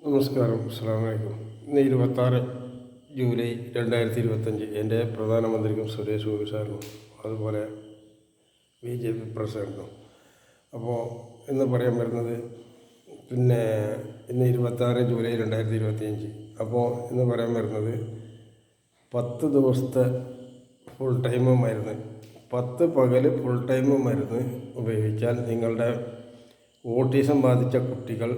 നമസ്കാരം. അസ്സലാമു അലൈക്കും. ഇന്ന് 26 ജൂലൈ 2025. എൻ്റെ പ്രധാനമന്ത്രിക്കും സുരേഷ് ഗോപി സാറിനും അതുപോലെ BJP പ്രസിഡന്റിനും അപ്പോൾ ഇന്ന് പറയാൻ വരുന്നത് ഇന്ന് 26 ജൂലൈ 2025. അപ്പോൾ ഇന്ന് പറയാൻ വരുന്നത് 10 ദിവസത്തെ ഫുൾ ടൈം മരുന്ന്, 10 പകൽ ഫുൾ ടൈം മരുന്ന് ഉപയോഗിച്ചാൽ നിങ്ങളുടെ ഓട്ടിസം ബാധിച്ച കുട്ടികൾ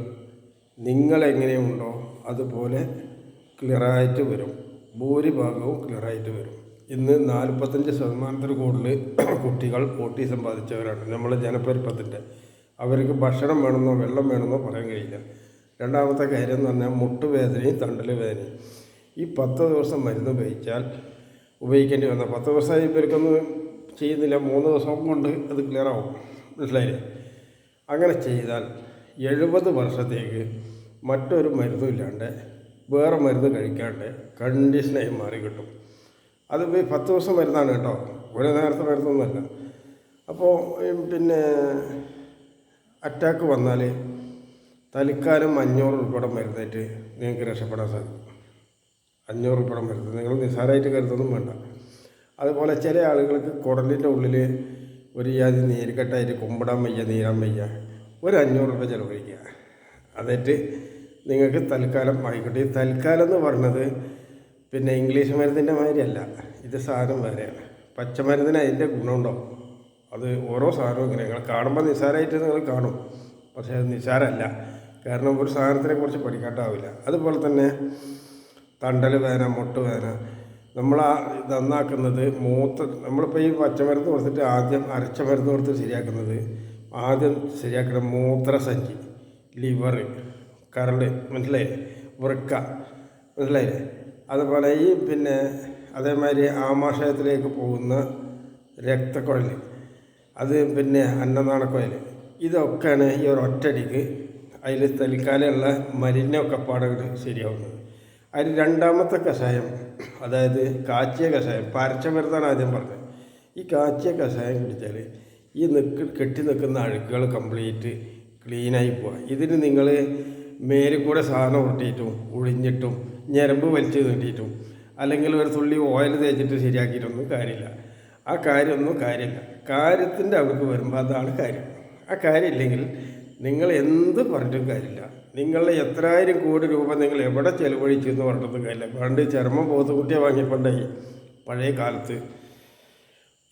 നിങ്ങളെങ്ങനെയുണ്ടോ അതുപോലെ ക്ലിയറായിട്ട് വരും. ഭൂരിഭാഗവും ക്ലിയറായിട്ട് വരും. ഇന്ന് 45% കൂടുതൽ കുട്ടികൾ ഓട്ടിസം ബാധിച്ചവരാണ് നമ്മൾ ജനപരിപ്പത്തിൻ്റെ. അവർക്ക് ഭക്ഷണം വേണമെന്നോ വെള്ളം വേണമെന്നോ പറയാൻ കഴിയില്ല. രണ്ടാമത്തെ കാര്യം എന്ന് പറഞ്ഞാൽ മുട്ടുവേദനയും തണ്ടൽ വേദനയും. ഈ 10 ദിവസം മരുന്ന് ഉപയോഗിക്കേണ്ടി വന്ന 10 ദിവസമായി ഇവർക്കൊന്നും ചെയ്യുന്നില്ല. 3 ദിവസം കൊണ്ട് അത് ക്ലിയറാവും. മനസ്സിലായില്ലേ? അങ്ങനെ ചെയ്താൽ 70 വർഷത്തേക്ക് മറ്റൊരു മരുന്നും ഇല്ലാണ്ട് വേറെ മരുന്ന് കഴിക്കാണ്ട് കണ്ടീഷനായി മാറി കിട്ടും. അത് 10 ദിവസം മരുന്നാണ് കേട്ടോ, ഒരു നേരത്തെ മരുന്നൊന്നുമല്ല. അപ്പോൾ അറ്റാക്ക് വന്നാൽ തൽക്കാലം 500 ഉൾപ്പെടെ മരുന്നായിട്ട് നിങ്ങൾക്ക് രക്ഷപ്പെടാൻ സാധിക്കും. 500 ഉൾപ്പെടെ മരുന്ന് നിങ്ങൾ നിസ്സാരമായിട്ട് കരുതൊന്നും വേണ്ട. അതുപോലെ ചില ആളുകൾക്ക് കുടലിൻ്റെ ഉള്ളിൽ ഒരു ജാതി നീർക്കെട്ടായിട്ട് കുമ്പിടാൻ വയ്യ, നീരാൻ വയ്യ, ഒരു 500 രൂപ ചിലവഴിക്കുക. അതായിട്ട് നിങ്ങൾക്ക് തൽക്കാലം ആയിക്കോട്ടെ. ഈ തൽക്കാലം എന്ന് പറഞ്ഞത് ഇംഗ്ലീഷ് മരുന്നിൻ്റെ മാതിരിയല്ല. ഇത് സാധനം വേറെയാണ്. പച്ചമരുന്നിന് അതിൻ്റെ ഗുണമുണ്ടോ? അത് ഓരോ സാധനവും ഇങ്ങനെ നിങ്ങൾ കാണുമ്പോൾ നിസ്സാരമായിട്ട് നിങ്ങൾ കാണും, പക്ഷേ അത് നിസ്സാരമല്ല. കാരണം ഒരു സാധനത്തിനെ കുറിച്ച് പഠിക്കാട്ടാവില്ല. അതുപോലെ തന്നെ തണ്ടൽ വേദന, മുട്ടുവേദന നന്നാക്കുന്നത് നമ്മളിപ്പോൾ ഈ പച്ചമരുന്ന് കൊടുത്തിട്ട് ആദ്യം അരച്ച മരുന്ന് കൊടുത്ത് ആദ്യം ശരിയാക്കണം മൂത്രസഞ്ചി, ലിവർ, കരൾ, മനസ്സിലായി, വൃക്ക, മനസ്സിലായില്ലേ? അതുപോലെ ഈ അതേമാതിരി ആമാശയത്തിലേക്ക് പോകുന്ന രക്തക്കുഴൽ, അത് അന്നനാളക്കുഴൽ, ഇതൊക്കെയാണ് ഈ ഒരു ഒറ്റടിക്ക് അതിൽ തൽക്കാലമുള്ള മലിനൊക്കെ പാടുകൾ ശരിയാവുന്നത്. അതിൽ രണ്ടാമത്തെ കഷായം, അതായത് കാച്ചിയ കഷായം, പരച്ച മരുന്നാണ് ആദ്യം പറഞ്ഞത്. ഈ കാച്ചിയ കഷായം കുടിച്ചാൽ ഈ കെട്ടി നിൽക്കുന്ന അഴുക്കുകൾ കംപ്ലീറ്റ് ക്ലീനായി പോവുക. ഇതിന് നിങ്ങൾ മേലിൽ കൂടെ സാധനം ഉരുട്ടിയിട്ടും ഒഴിഞ്ഞിട്ടും ഞരമ്പ് വലിച്ചു നീട്ടിയിട്ടും അല്ലെങ്കിൽ ഒരു തുള്ളി ഓയിൽ തേച്ചിട്ട് ശരിയാക്കിയിട്ടൊന്നും കാര്യമില്ല. ആ കാര്യമൊന്നും കാര്യമില്ല. കാര്യത്തിൻ്റെ അവിടേക്ക് വരുമ്പോൾ അതാണ് കാര്യം. ആ കാര്യമില്ലെങ്കിൽ നിങ്ങൾ എന്ത് പറഞ്ഞിട്ടും കാര്യമില്ല. നിങ്ങളുടെ എത്രായിരം കോടി രൂപ നിങ്ങൾ എവിടെ ചിലവഴിച്ചു എന്ന് പറഞ്ഞിട്ടൊന്നും കാര്യമില്ല. പണ്ട് ചർമ്മം പോത്തുകുട്ടിയെ വാങ്ങിയപ്പോണ്ടായി പഴയ കാലത്ത്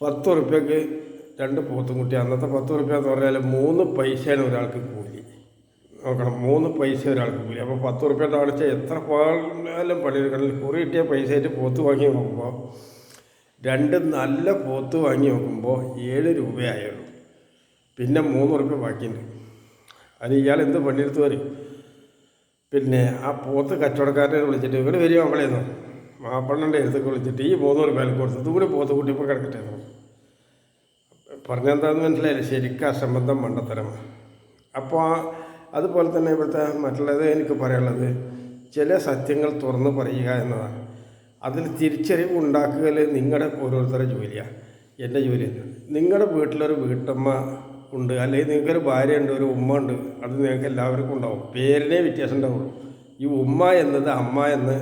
10 ഉറുപ്പ്യക്ക് 2 പോത്തുകുട്ടി. അന്നത്തെ 10 ഉറുപ്പ്യ എന്ന് പറഞ്ഞാൽ 3 പൈസയാണ് ഒരാൾക്ക് കൂലി. നോക്കണം, 3 പൈസ ഒരാൾക്ക് കൂലി. അപ്പോൾ 10 ഉറുപ്പ്യ കാണിച്ചാൽ എത്ര പാലും പണിയെടുക്കണം. കുറി കിട്ടിയ പൈസയായിട്ട് പോത്ത് വാങ്ങി നോക്കുമ്പോൾ 2 നല്ല പോത്ത് വാങ്ങി നോക്കുമ്പോൾ 7 രൂപയായുള്ളൂ. പിന്നെ 3 ഉറുപ്പ്യ ബാക്കിയുണ്ട്. അത് ഇയാൾ എന്ത് പണിയെടുത്ത് വരും? ആ പോത്ത് കച്ചവടക്കാരനെ വിളിച്ചിട്ട് ഇവർ വരിക അവളേന്നോ മാപ്പണ്ണൻ്റെ അടുത്തൊക്കെ വിളിച്ചിട്ട് ഈ 3 ഉറുപ്പ്യ കൊടുത്തു, ഇതുകൂടി പോത്ത് കൂട്ടിയപ്പോൾ കിടക്കട്ടെ പറഞ്ഞെന്താണെന്ന് മനസ്സിലായില്ല. ശരിക്കും അസംബന്ധം മണ്ടത്തരമാണ്. അപ്പോൾ അതുപോലെ തന്നെ ഇവിടുത്തെ മറ്റുള്ളത് എനിക്ക് പറയാനുള്ളത്, ചില സത്യങ്ങൾ തുറന്ന് പറയുക എന്നതാണ്. അതിൽ തിരിച്ചറിവ് ഉണ്ടാക്കുക നിങ്ങളുടെ ഓരോരുത്തരുടെ ജോലിയാണ്, എൻ്റെ ജോലിയല്ല. നിങ്ങളുടെ വീട്ടിലൊരു വീട്ടമ്മ ഉണ്ട്, അല്ലെങ്കിൽ നിങ്ങൾക്കൊരു ഭാര്യ ഉണ്ട്, ഒരു ഉമ്മ ഉണ്ട്, അത് നിങ്ങൾക്ക് എല്ലാവർക്കും ഉണ്ടാവും. പേരിനെ വ്യത്യാസം ഉണ്ടാവുള്ളൂ. ഈ ഉമ്മ എന്നത് അമ്മ എന്ന്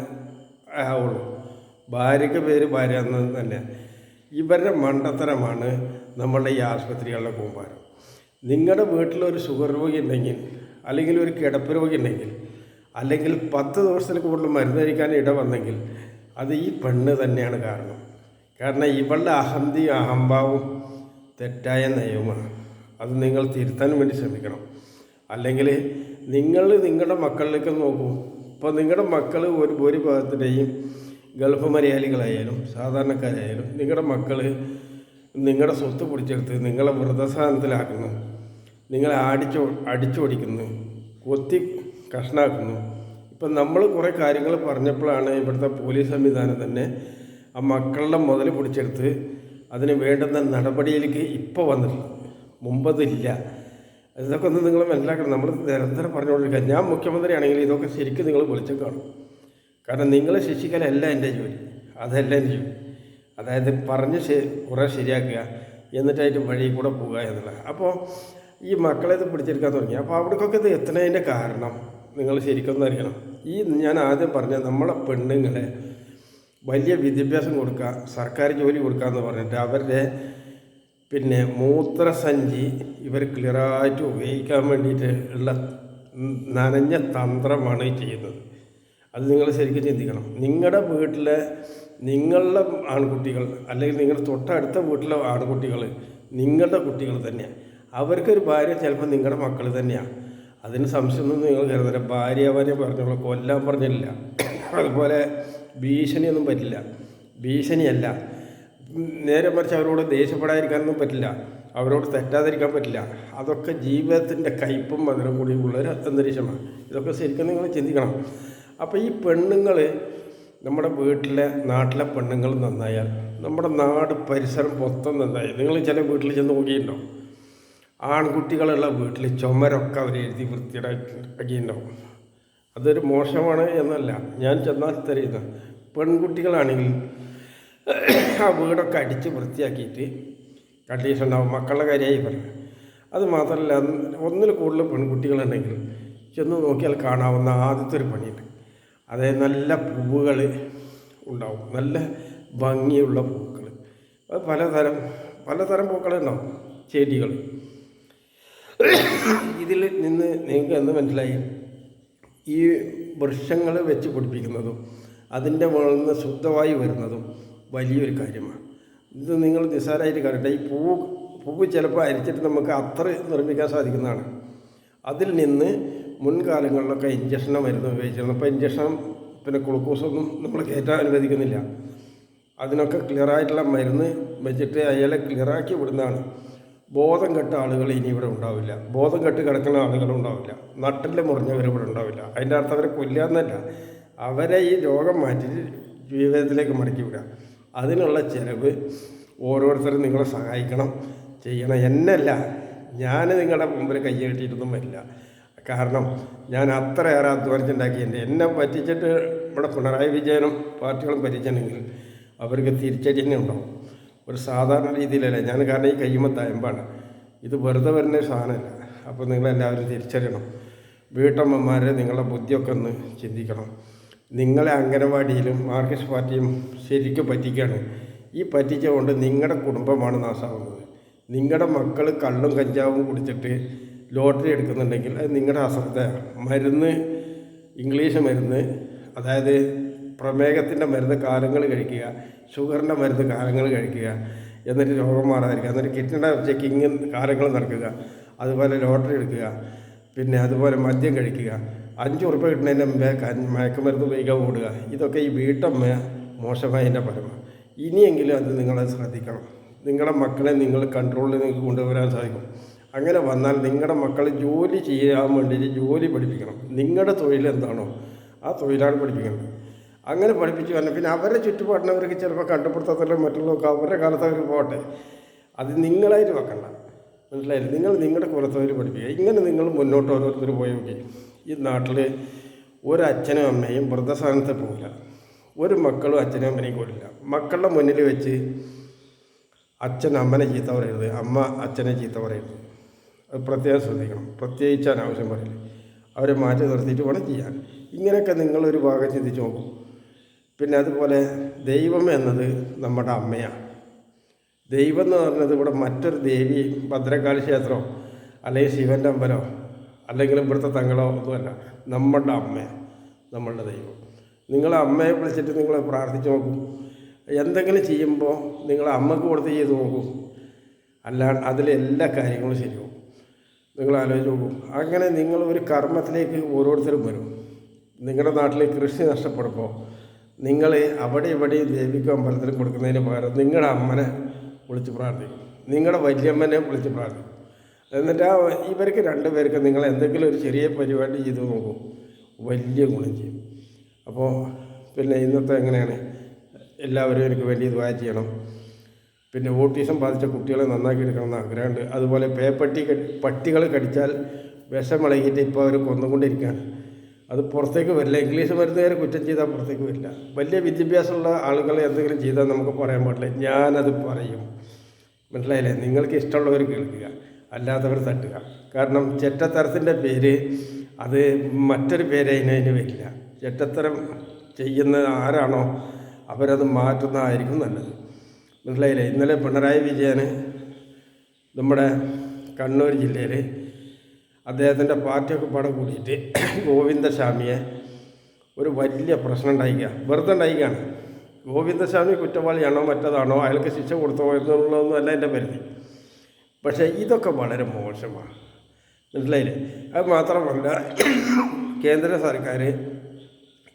ആവുള്ളൂ. ഭാര്യയ്ക്ക് പേര് ഭാര്യ എന്നത് തന്നെ. ഇവരുടെ മണ്ടത്തരമാണ് നമ്മളുടെ ഈ ആശുപത്രികളുടെ കൂമ്പാരം. നിങ്ങളുടെ വീട്ടിലൊരു ഷുഗർ രോഗി ഉണ്ടെങ്കിൽ, അല്ലെങ്കിൽ ഒരു കിടപ്പ് രോഗി ഉണ്ടെങ്കിൽ, അല്ലെങ്കിൽ 10 ദിവസത്തിൽ കൂടുതൽ മരുന്ന് കഴിക്കാൻ വന്നെങ്കിൽ അത് ഈ പെണ്ണ് തന്നെയാണ് കാരണം. കാരണം ഇവളുടെ അഹംഭാവവും തെറ്റായ നയവുമാണ്. അത് നിങ്ങൾ തിരുത്താൻ വേണ്ടി ശ്രമിക്കണം. അല്ലെങ്കിൽ നിങ്ങളുടെ മക്കളിലേക്ക് നോക്കൂ. ഇപ്പോൾ നിങ്ങളുടെ മക്കൾ ഒരു ഭാഗത്തിൻ്റെയും ഗൾഫ് മലയാളികളായാലും സാധാരണക്കാരായാലും നിങ്ങളുടെ മക്കൾ നിങ്ങളുടെ സ്വത്ത് പിടിച്ചെടുത്ത് നിങ്ങളെ വൃദ്ധസാധനത്തിലാക്കുന്നു, നിങ്ങളെ അടിച്ചോടിക്കുന്നു, കൊത്തി കഷ്ണാക്കുന്നു. ഇപ്പം നമ്മൾ കുറേ കാര്യങ്ങൾ പറഞ്ഞപ്പോഴാണ് ഇവിടുത്തെ പോലീസ് സംവിധാനം തന്നെ ആ മക്കളുടെ മുതൽ പിടിച്ചെടുത്ത് അതിന് വേണ്ടുന്ന നടപടിയിലേക്ക് ഇപ്പോൾ വന്നിട്ടുള്ളത്. മുമ്പതില്ല. ഇതൊക്കെ ഒന്ന് നിങ്ങൾ മനസ്സിലാക്കണം. നമ്മൾ നിരന്തരം പറഞ്ഞുകൊണ്ടിരിക്കുക. ഞാൻ മുഖ്യമന്ത്രിയാണെങ്കിൽ ഇതൊക്കെ ശരിക്കും നിങ്ങൾ വിളിച്ചു കാണും. കാരണം നിങ്ങളെ ശിക്ഷിക്കലല്ല എൻ്റെ ജോലി, അതല്ല എൻ്റെ ജോലി. അതായത് പറഞ്ഞ് കുറേ ശരിയാക്കുക, എന്നിട്ടായിട്ട് വഴി കൂടെ പോവുക എന്നുള്ളത്. അപ്പോൾ ഈ മക്കളെ ഇത് പിടിച്ചെടുക്കാൻ തുടങ്ങി. അപ്പോൾ അവിടേക്കൊക്കെ ഇത് എത്തുന്നതിൻ്റെ കാരണം നിങ്ങൾ ശരിക്കൊന്നും അറിയണം. ഞാൻ ആദ്യം പറഞ്ഞ നമ്മളെ പെണ്ണുങ്ങളെ വലിയ വിദ്യാഭ്യാസം കൊടുക്കുക, സർക്കാർ ജോലി കൊടുക്കുക എന്ന് പറഞ്ഞിട്ട് അവരുടെ മൂത്രസഞ്ചി ഇവർ ക്ലിയറായിട്ട് ഉപയോഗിക്കാൻ വേണ്ടിയിട്ട് ഉള്ള നനഞ്ഞ തന്ത്രമാണ് ചെയ്യുന്നത്. അത് നിങ്ങൾ ശരിക്കും ചിന്തിക്കണം. നിങ്ങളുടെ വീട്ടിലെ നിങ്ങളുടെ ആൺകുട്ടികൾ അല്ലെങ്കിൽ നിങ്ങളുടെ തൊട്ടടുത്ത വീട്ടിലെ ആൺകുട്ടികൾ നിങ്ങളുടെ കുട്ടികൾ തന്നെയാണ്. അവർക്കൊരു ഭാര്യ ചിലപ്പോൾ നിങ്ങളുടെ മക്കൾ തന്നെയാണ്. അതിന് സംശയമൊന്നും നിങ്ങൾ കരുതല. ഭാര്യ പറഞ്ഞോളൂ, കൊല്ലാൻ പറഞ്ഞില്ല. അതുപോലെ ഭീഷണിയൊന്നും പറ്റില്ല. ഭീഷണിയല്ല, നേരെ മറിച്ച് അവരോട് ദേഷ്യപ്പെടാതിരിക്കാനൊന്നും പറ്റില്ല, അവരോട് തെറ്റാതിരിക്കാൻ പറ്റില്ല. അതൊക്കെ ജീവിതത്തിൻ്റെ കയ്പും മധുരം കൂടി ഉള്ളൊരു അന്തരീക്ഷമാണ്. ഇതൊക്കെ ശരിക്കും നിങ്ങൾ ചിന്തിക്കണം. അപ്പോൾ ഈ പെണ്ണുങ്ങൾ, നമ്മുടെ നാട്ടിലെ പെണ്ണുങ്ങൾ നന്നായാൽ നമ്മുടെ നാട് പരിസരം മൊത്തം നന്നായി. നിങ്ങൾ ചില വീട്ടിൽ ചെന്ന് നോക്കിയിട്ടുണ്ടോ? ആൺകുട്ടികളുള്ള വീട്ടിൽ ചുമരൊക്കെ അവർ എഴുതി വൃത്തിയാക്കിയിട്ടുണ്ടാവും. അതൊരു മോശമാണ് എന്നല്ല ഞാൻ ചെന്നാൽ തരുന്ന. പെൺകുട്ടികളാണെങ്കിൽ ആ വീടൊക്കെ അടിച്ച് വൃത്തിയാക്കിയിട്ട് കണ്ടീഷനുണ്ടാവും. മക്കളുടെ കാര്യമായി പറഞ്ഞു. അത് മാത്രമല്ല, ഒന്നിൽ കൂടുതൽ പെൺകുട്ടികളുണ്ടെങ്കിൽ ചെന്ന് നോക്കിയാൽ കാണാവുന്ന ആദ്യത്തെ ഒരു പണിയുണ്ട്. അതായത് നല്ല പൂവുകൾ ഉണ്ടാവും, നല്ല ഭംഗിയുള്ള പൂക്കൾ. അത് പലതരം പൂക്കളുണ്ടാവും, ചെടികൾ. ഇതിൽ നിന്ന് നിങ്ങൾക്ക് എന്ത് മനസ്സിലായി? ഈ വൃക്ഷങ്ങൾ വെച്ച് പിടിപ്പിക്കുന്നതും അതിൻ്റെ മുകളിൽ നിന്ന് ശുദ്ധമായി വരുന്നതും വലിയൊരു കാര്യമാണ്. ഇത് നിങ്ങൾ നിസ്സാരമായിട്ട് കാണട്ടെ. ഈ പൂവ് ചിലപ്പോൾ അരിച്ചിട്ട് നമുക്ക് അത്ര നിർമ്മിക്കാൻ സാധിക്കുന്നതാണ്. അതിൽ നിന്ന് മുൻകാലങ്ങളിലൊക്കെ ഇഞ്ചക്ഷനോ മരുന്ന് ഉപയോഗിച്ചിരുന്നു. അപ്പോൾ ഇഞ്ചക്ഷൻ ഗ്ലൂക്കോസൊന്നും നമ്മൾ കയറ്റാൻ അനുവദിക്കുന്നില്ല. അതിനൊക്കെ ക്ലിയറായിട്ടുള്ള മരുന്ന് വെച്ചിട്ട് അയാളെ ക്ലിയറാക്കി വിടുന്നതാണ്. ബോധം കെട്ട ആളുകൾ ഇനി ഇവിടെ ഉണ്ടാവില്ല. ബോധം കെട്ട് കിടക്കുന്ന ആളുകളുണ്ടാവില്ല. നട്ടിൽ മുറിഞ്ഞവർ ഇവിടെ ഉണ്ടാവില്ല. അതിൻ്റെ അർത്ഥം അവരെ കൊല്ലാന്നല്ല, അവരെ ഈ രോഗം മാറ്റി ജീവിതത്തിലേക്ക് മടക്കി വിടുക. അതിനുള്ള ചിലവ് ഓരോരുത്തരും നിങ്ങളെ സഹായിക്കണം, ചെയ്യണം. എന്നല്ല, ഞാൻ നിങ്ങളുടെ മുമ്പിൽ കൈ കെട്ടിയിട്ടൊന്നും വരില്ല. കാരണം ഞാൻ അത്രയേറെ അധ്വാനിച്ചുണ്ടാക്കിയിട്ടുണ്ട്. എന്നെ പറ്റിച്ചിട്ട് ഇവിടെ പിണറായി വിജയനും പാർട്ടികളും പറ്റിച്ചിട്ടുണ്ടെങ്കിൽ അവർക്ക് തിരിച്ചടി തന്നെ ഉണ്ടാവും. ഒരു സാധാരണ രീതിയിലല്ല ഞാൻ. കാരണം ഈ കയ്യുമ്പോൾ തയമ്പാണ്. ഇത് വെറുതെ വരുന്ന സാധനമല്ല. അപ്പോൾ നിങ്ങളെല്ലാവരും തിരിച്ചറിയണം. വീട്ടമ്മമാരെ നിങ്ങളുടെ ബുദ്ധിയൊക്കെ ഒന്ന് ചിന്തിക്കണം. നിങ്ങളെ അംഗനവാടിയിലും മാർക്സിസ്റ്റ് പാർട്ടിയും ശരിക്കും പറ്റിക്കുകയാണ്. ഈ പറ്റിച്ചുകൊണ്ട് നിങ്ങളുടെ കുടുംബമാണ് നാശമാകുന്നത്. നിങ്ങളുടെ മക്കൾ കള്ളും കഞ്ചാവും കുടിച്ചിട്ട് ലോട്ടറി എടുക്കുന്നുണ്ടെങ്കിൽ അത് നിങ്ങളുടെ അശ്രദ്ധ. മരുന്ന്, ഇംഗ്ലീഷ് മരുന്ന്, അതായത് പ്രമേഹത്തിൻ്റെ മരുന്ന് കാലങ്ങൾ കഴിക്കുക, ഷുഗറിൻ്റെ മരുന്ന് കാലങ്ങൾ കഴിക്കുക, എന്നിട്ട് രോഗം മാറാതിരിക്കുക, എന്നിട്ട് കിഡ്നിയുടെ ചെക്കിങ് കാലങ്ങൾ നടക്കുക, അതുപോലെ ലോട്ടറി എടുക്കുക, അതുപോലെ മദ്യം കഴിക്കുക, 5 ഉറുപ്പ്യ കിട്ടുന്നതിൻ്റെ മുമ്പേ മയക്കുമരുന്ന് ഉപയോഗിക്കാൻ ഓടുക. ഇതൊക്കെ ഈ വീട്ടമ്മ മോശമായതിൻ്റെ ഫലമാണ്. ഇനിയെങ്കിലും അത് നിങ്ങളത് ശ്രദ്ധിക്കണം. നിങ്ങളുടെ മക്കളെ നിങ്ങൾ കൺട്രോളിൽ നിങ്ങൾക്ക് കൊണ്ടുവരാൻ സാധിക്കും. അങ്ങനെ വന്നാൽ നിങ്ങളുടെ മക്കൾ ജോലി ചെയ്യാൻ വേണ്ടിയിട്ട് ജോലി പഠിപ്പിക്കണം. നിങ്ങളുടെ തൊഴിൽ എന്താണോ ആ തൊഴിലാണ് പഠിപ്പിക്കേണ്ടത്. അങ്ങനെ പഠിപ്പിച്ച് വരണം. അവരുടെ ചുറ്റുപാടിനവർക്ക് ചിലപ്പോൾ കണ്ടുപിടുത്തത്തിലും മറ്റുള്ളതൊക്കെ അവരുടെ കാലത്ത് അവർ പോട്ടെ. അത് നിങ്ങളായിട്ട് വെക്കണ്ട, മനസ്സിലായില്ല? നിങ്ങളുടെ കുലത്തൊഴിൽ പഠിപ്പിക്കുക. ഇങ്ങനെ നിങ്ങൾ മുന്നോട്ട് ഓരോരുത്തർ പോയി നോക്കി. ഈ നാട്ടിൽ ഒരച്ഛനും അമ്മയും വൃദ്ധസ്ഥാനത്ത് പോകില്ല, ഒരു മക്കളും അച്ഛനും അമ്മനെയും കൊല്ലില്ല. മക്കളുടെ മുന്നിൽ വെച്ച് അച്ഛൻ അമ്മനെ ചീത്ത പറയരുത്, അമ്മ അച്ഛനെ ചീത്ത പറയരുത്. അത് പ്രത്യേകം ശ്രദ്ധിക്കണം. പ്രത്യേകിച്ച് അനാവശ്യം പറയില്ല. അവരെ മാറ്റി നിർത്തിയിട്ട് വേണം ചെയ്യാൻ. ഇങ്ങനെയൊക്കെ നിങ്ങളൊരു ഭാഗം ചിന്തിച്ച് നോക്കും. അതുപോലെ ദൈവം എന്നത് നമ്മുടെ അമ്മയാണ്. ദൈവം എന്ന് പറഞ്ഞത് ഇവിടെ മറ്റൊരു ദേവി, ഭദ്രകാളി ക്ഷേത്രമോ അല്ലെങ്കിൽ ശിവൻ്റെ അമ്പലമോ അല്ലെങ്കിൽ ഇവിടുത്തെ തങ്ങളോ ഒന്നുമല്ല. നമ്മളുടെ അമ്മയാണ് നമ്മളുടെ ദൈവം. നിങ്ങളെ അമ്മയെ വിളിച്ചിട്ട് നിങ്ങൾ പ്രാർത്ഥിച്ച് നോക്കും. എന്തെങ്കിലും ചെയ്യുമ്പോൾ നിങ്ങൾ അമ്മക്ക് കൊടുത്ത് ചെയ്ത് നോക്കും. അല്ലാണ്ട് അതിലെല്ലാ കാര്യങ്ങളും ശരിയാവും. നിങ്ങൾ ആലോചിച്ച് നോക്കും. അങ്ങനെ നിങ്ങൾ ഒരു കർമ്മത്തിലേക്ക് ഓരോരുത്തരും വരും. നിങ്ങളുടെ നാട്ടിൽ കൃഷി നഷ്ടപ്പെടുമ്പോൾ നിങ്ങൾ അവിടെ ഇവിടെയും ദേവിക്കും അമ്പലത്തിലും കൊടുക്കുന്നതിന് പകരം നിങ്ങളുടെ അമ്മനെ വിളിച്ച് പ്രാർത്ഥിക്കും, നിങ്ങളുടെ വല്യമ്മനെ വിളിച്ച് പ്രാർത്ഥിക്കും. എന്നിട്ട് ഇവർക്ക് 2 പേർക്ക് നിങ്ങൾ എന്തെങ്കിലും ഒരു ചെറിയ പരിപാടി ചെയ്ത് നോക്കും, വലിയ ഗുണം ചെയ്യും. അപ്പോൾ ഇന്നത്തെ എങ്ങനെയാണ്? എല്ലാവരും എനിക്ക് വേണ്ടി ദുആ ചെയ്യണം. ഓട്ടിസം ബാധിച്ച കുട്ടികളെ നന്നാക്കി എടുക്കണമെന്ന് ആഗ്രഹമുണ്ട്. അതുപോലെ പട്ടികൾ കടിച്ചാൽ വിഷമിളകിയിട്ട് ഇപ്പോൾ അവർ കൊന്നുകൊണ്ടിരിക്കുകയാണ്. അത് പുറത്തേക്ക് വരില്ല. ഇംഗ്ലീഷ് മരുന്നുകാരെ കുറ്റം ചെയ്താൽ പുറത്തേക്ക് വരില്ല. വലിയ വിദ്യാഭ്യാസമുള്ള ആളുകൾ എന്തെങ്കിലും ചെയ്താൽ നമുക്ക് പറയാൻ പാടില്ല. ഞാനത് പറയും, മനസ്സിലായില്ലേ? നിങ്ങൾക്ക് ഇഷ്ടമുള്ളവർ കേൾക്കുക, അല്ലാത്തവർ തട്ടുക. കാരണം ചെറ്റത്തരത്തിൻ്റെ പേര് അത് മറ്റൊരു പേര് അതിന് വരില്ല. ചെറ്റത്തരം ചെയ്യുന്ന ആരാണോ അവരത് മാറ്റുന്നതായിരിക്കും നല്ലത്. മനസ്സിലായില്ലേ? ഇന്നലെ പിണറായി വിജയന് നമ്മുടെ കണ്ണൂർ ജില്ലയിൽ അദ്ദേഹത്തിൻ്റെ പാർട്ടിയൊക്കെ പാടെ കൂടിയിട്ട് ഗോവിന്ദസ്വാമിയെ ഒരു വലിയ പ്രശ്നം ഉണ്ടായിക്കുക, വെറുതെ ഉണ്ടായിക്കുകയാണ്. ഗോവിന്ദസ്വാമി കുറ്റവാളിയാണോ മറ്റതാണോ അയാൾക്ക് ശിക്ഷ കൊടുത്തോ എന്നുള്ളതൊന്നും അല്ല എൻ്റെ പരിധി. പക്ഷേ ഇതൊക്കെ വളരെ മോശമാണ്. മനസ്സിലായില്ലേ? അത് മാത്രമല്ല, കേന്ദ്ര സർക്കാർ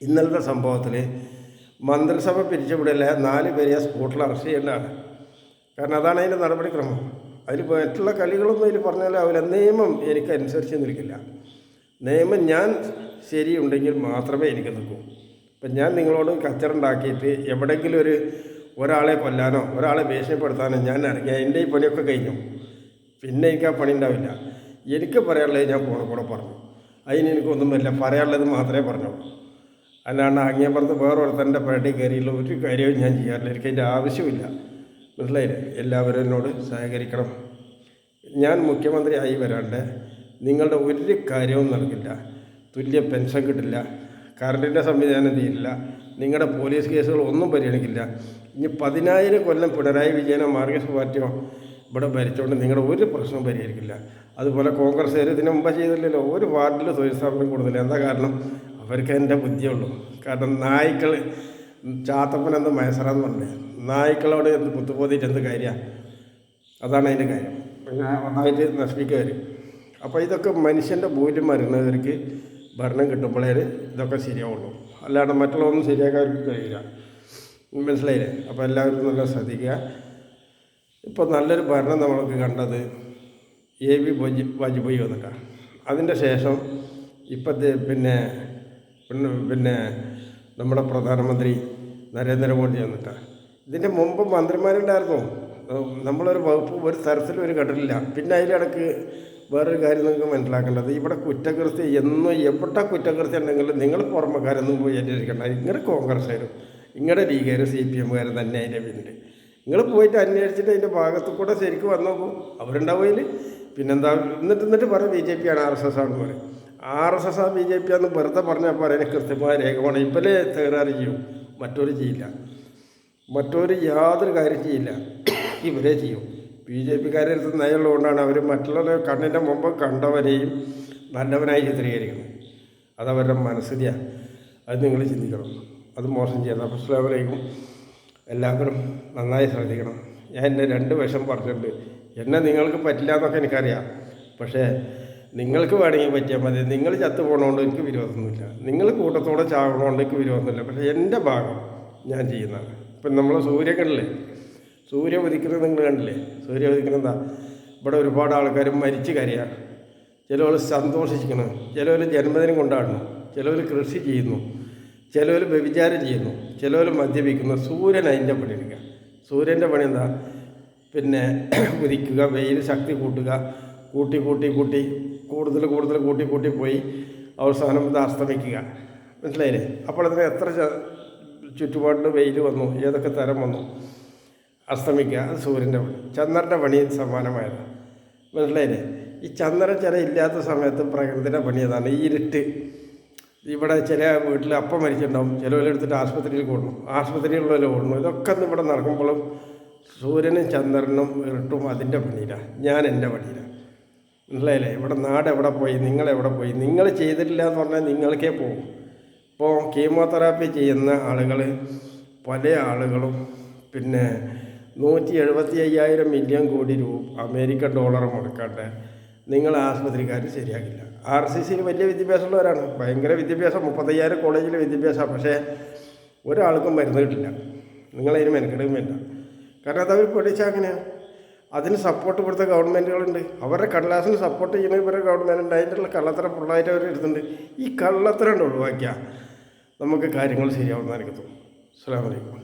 ഇന്നലത്തെ സംഭവത്തിൽ മന്ത്രിസഭ പിരിച്ചുവിടല്ല 4 പേരെ സ്പോട്ടിൽ അറസ്റ്റ് ചെയ്യേണ്ടതാണ്. കാരണം അതാണ് അതിൻ്റെ നടപടിക്രമം. അതിൽ മറ്റുള്ള കളികളൊന്നും അതിൽ പറഞ്ഞാലാവില്ല. നിയമം എനിക്ക് അനുസരിച്ച് നിൽക്കില്ല. നിയമം ഞാൻ ശരിയുണ്ടെങ്കിൽ മാത്രമേ എനിക്ക് നിൽക്കൂ. ഇപ്പം ഞാൻ നിങ്ങളോട് കച്ചറുണ്ടാക്കിയിട്ട് എവിടെയെങ്കിലും ഒരാളെ കൊല്ലാനോ ഒരാളെ ഭീഷണിപ്പെടുത്താനോ ഞാൻ ഇറങ്ങിയാൽ എൻ്റെ ഈ പണിയൊക്കെ കഴിഞ്ഞു. പിന്നെ എനിക്ക് ആ പണി ഉണ്ടാവില്ല. എനിക്ക് പറയാനുള്ളത് ഞാൻ കൂടെ പറഞ്ഞു. അതിന് എനിക്കൊന്നുമില്ല, പറയാനുള്ളത് മാത്രമേ പറഞ്ഞുള്ളൂ. അല്ലാണ്ട് അങ്ങേപ്പുറത്ത് വേറൊരുത്തൻ്റെ പരടി കയറിയുള്ള ഒരു കാര്യവും ഞാൻ ചെയ്യാറില്ല. എനിക്ക് അതിൻ്റെ ആവശ്യമില്ല. മനസ്സിലായില്ലേ? എല്ലാവരും എന്നോട് സഹകരിക്കണം. ഞാൻ മുഖ്യമന്ത്രി ആയി വരാണ്ട് നിങ്ങളുടെ ഒരു കാര്യവും നൽകില്ല. തുല്യ പെൻഷൻ കിട്ടില്ല, കറണ്ടിൻ്റെ സംവിധാനം തീരില്ല, നിങ്ങളുടെ പോലീസ് കേസുകൾ ഒന്നും പരിഗണിക്കില്ല. ഇനി 10,000 കൊല്ലം പിണറായി വിജയനോ മാർക്സിസ്റ്റ് പാർട്ടിയോ ഇവിടെ ഭരിച്ചുകൊണ്ട് നിങ്ങളുടെ ഒരു പ്രശ്നവും പരിഹരിക്കില്ല. അതുപോലെ കോൺഗ്രസ്സുകാർ ഇതിന് മുമ്പ് ചെയ്തില്ലല്ലോ. ഒരു വാർഡിൽ തൊഴിൽ സ്ഥാപനം കൊടുത്തില്ല. എന്താ കാരണം? അവർക്ക് എൻ്റെ ബുദ്ധിയുള്ളൂ. കാരണം നായ്ക്കൾ ചാത്തപ്പൻ എന്ത് മയസറാന്ന് പറഞ്ഞേ, നായ്ക്കളോട് എന്ത് കുത്തുപോതിയിട്ട് എന്ത് കാര്യമാണ്? അതാണ് അതിൻ്റെ കാര്യം. പിന്നെ ഒന്നായിട്ട് നശിപ്പിക്കുക. അപ്പോൾ ഇതൊക്കെ മനുഷ്യൻ്റെ മൂല്യം വരുന്നവർക്ക് ഭരണം കിട്ടുമ്പോഴേ ഇതൊക്കെ ശരിയാവുള്ളൂ. അല്ലാണ്ട് മറ്റുള്ളതൊന്നും ശരിയാക്കാൻ കഴിയില്ല. മനസ്സിലായില്ലേ? അപ്പോൾ എല്ലാവരും നല്ല ശ്രദ്ധിക്കുക. ഇപ്പോൾ നല്ലൊരു ഭരണം നമ്മൾക്ക് കണ്ടത് AB വാജ്പേയി വന്നിട്ടാണ്. അതിൻ്റെ ശേഷം ഇപ്പോഴത്തെ പിന്നെ നമ്മുടെ പ്രധാനമന്ത്രി നരേന്ദ്രമോദി വന്നിട്ടാണ്. ഇതിൻ്റെ മുമ്പ് മന്ത്രിമാരുണ്ടായിരുന്നു. നമ്മളൊരു വകുപ്പ് ഒരു തരത്തിലും ഒരു കണ്ടിട്ടില്ല. പിന്നെ അതിലിടക്ക് വേറൊരു കാര്യം നിങ്ങൾക്ക് മനസ്സിലാക്കേണ്ടത്, ഇവിടെ കുറ്റകൃത്യം എന്നും എവിടെ കുറ്റകൃത്യം ഉണ്ടെങ്കിലും നിങ്ങൾ പുറമക്കാരൊന്നും പോയി അന്വേഷിക്കേണ്ട. ഇങ്ങനെ കോൺഗ്രസ്സുകാരും ഇങ്ങനെ ലീഗുകാരും CPM-കാരും തന്നെ അതിൻ്റെ പിന്നിൽ. നിങ്ങൾ പോയിട്ട് അന്വേഷിച്ചിട്ട് അതിൻ്റെ ഭാഗത്തു കൂടെ ശരിക്കും വന്നു നോക്കും. അവരുണ്ടാവുകയിൽ പിന്നെന്താ എന്നിട്ട് പറയും BJP ആണ് RSS ആണെന്ന് പറയും. RSS ആ BJP ആണെന്ന് വെറുതെ പറഞ്ഞാൽ പറയാൻ കൃത്യമായ രേഖമാണ്. ഇപ്പോഴേ തകരാറ് ചെയ്യും, മറ്റൊരു ചെയ്യില്ല. മറ്റൊരു യാതൊരു കാര്യം ചെയ്യില്ല, ഇവരെ ചെയ്യും. BJP-കാരെ അടുത്ത് നയമുള്ളതുകൊണ്ടാണ് അവർ മറ്റുള്ള കണ്ണിൻ്റെ മുമ്പ് കണ്ടവരെയും നല്ലവനായി ചിത്രീകരിക്കുന്നത്. അതവരുടെ മനസ്സിലാണ്. അത് നിങ്ങൾ ചിന്തിക്കണം. അത് മോശം ചെയ്യണം. അപ്പോൾ അസ്സലാമു അലൈക്കും. എല്ലാവരും നന്നായി ശ്രദ്ധിക്കണം. ഞാൻ എൻ്റെ 2 വശം പറഞ്ഞിട്ടുണ്ട്. എന്നെ നിങ്ങൾക്ക് പറ്റില്ല എന്നൊക്കെ എനിക്കറിയാം. പക്ഷേ നിങ്ങൾക്ക് വേണമെങ്കിൽ പറ്റിയാൽ മതി. നിങ്ങൾ ചത്തു പോകണോണ്ട് എനിക്ക് വിരോധമൊന്നുമില്ല. നിങ്ങൾ കൂട്ടത്തോടെ ചാകണോണ്ട് എനിക്ക് വിരോധമൊന്നുമില്ല. പക്ഷേ എൻ്റെ ഭാഗം ഞാൻ ചെയ്യുന്നതാണ്. ഇപ്പം നമ്മൾ സൂര്യ കണ്ടില്ലേ, സൂര്യ ഉദിക്കുന്നത് നിങ്ങൾ കണ്ടില്ലേ? സൂര്യ ഉദിക്കുന്നതാ. ഇവിടെ ഒരുപാട് ആൾക്കാർ മരിച്ച് കരയാണ്. ചിലവർ സന്തോഷിക്കണം, ചിലവർ ജന്മദിനം കൊണ്ടാടുന്നു, ചിലവർ കൃഷി ചെയ്യുന്നു, ചിലവർ വ്യഭിചാരം ചെയ്യുന്നു, ചിലവർ മദ്യപിക്കുന്നു. സൂര്യൻ അതിൻ്റെ പണിയെടുക്കുക. സൂര്യൻ്റെ പണി എന്താ? പിന്നെ ഉദിക്കുക, വെയിൽ ശക്തി കൂട്ടുക, കൂട്ടി കൂടുതൽ പോയി അവസാനം ഇത് അസ്തമിക്കുക. മനസ്സിലായില്ലേ? അപ്പോൾ അതിന് എത്ര ചുറ്റുപാടിൽ വെയിൽ വന്നു, ഏതൊക്കെ തരം വന്നു, അസ്തമിക്കുക. അത് സൂര്യൻ്റെ പണി. ചന്ദ്രൻ്റെ പണി സമാനമായത്. മനസ്സിലായില്ലേ? ഈ ചന്ദ്രൻ ചില ഇല്ലാത്ത സമയത്ത് പ്രകൃതിയുടെ പണി ഏതാണ്? ഈ ഇരുട്ട്. ഇവിടെ ചില വീട്ടിൽ അപ്പം മരിച്ചിട്ടുണ്ടാവും, ചിലവരെടുത്തിട്ട് ആശുപത്രിയിൽ കൊണ്ടു, ആശുപത്രിയിലുള്ള ഓടുന്നു. ഇതൊക്കെ ഇവിടെ നടക്കുമ്പോഴും സൂര്യനും ചന്ദ്രനും ഇരുട്ടും അതിൻ്റെ പണിയിലാണ്. ഞാൻ എൻ്റെ പണിയിലാണ്. മനസ്സിലായില്ലേ? ഇവിടെ നാട് എവിടെ പോയി, നിങ്ങളെവിടെ പോയി? നിങ്ങൾ ചെയ്തിട്ടില്ല എന്ന് പറഞ്ഞാൽ നിങ്ങൾക്കേ പോകും. ഇപ്പോൾ കീമോതെറാപ്പി ചെയ്യുന്ന ആളുകൾ പല ആളുകളും പിന്നെ 175,000 മില്യൺ കോടി അമേരിക്കൻ ഡോളർ മുടക്കാണ്ട് നിങ്ങൾ ആശുപത്രിക്കാർ ശരിയാക്കില്ല. RCCയിൽ വലിയ വിദ്യാഭ്യാസമുള്ളവരാണ്, ഭയങ്കര വിദ്യാഭ്യാസം, 35,000 കോളേജിലെ വിദ്യാഭ്യാസമാണ്. പക്ഷേ ഒരാൾക്കും മരുന്ന് കിട്ടില്ല. നിങ്ങളതിന് മെനക്കെടുക്കും വേണ്ട. കാരണം അതവർ പഠിച്ചാൽ അങ്ങനെയാണ്. അതിന് സപ്പോർട്ട് കൊടുത്ത ഗവൺമെൻറ്റുകളുണ്ട്. അവരുടെ കടലാസിന് സപ്പോർട്ട് ചെയ്യുന്ന ഇവരുടെ ഗവൺമെൻറ് ഉണ്ട്. അതിൻ്റെ കള്ളത്തരം ഫുള്ളായിട്ട് അവർ എടുത്തിട്ടുണ്ട്. ഈ കള്ളത്തരം ഒഴിവാക്കിയാൽ നമുക്ക് കാര്യങ്ങൾ ശരിയാവുന്ന എനിക്ക് തോന്നുന്നു. അസ്സലാമു അലൈക്കും.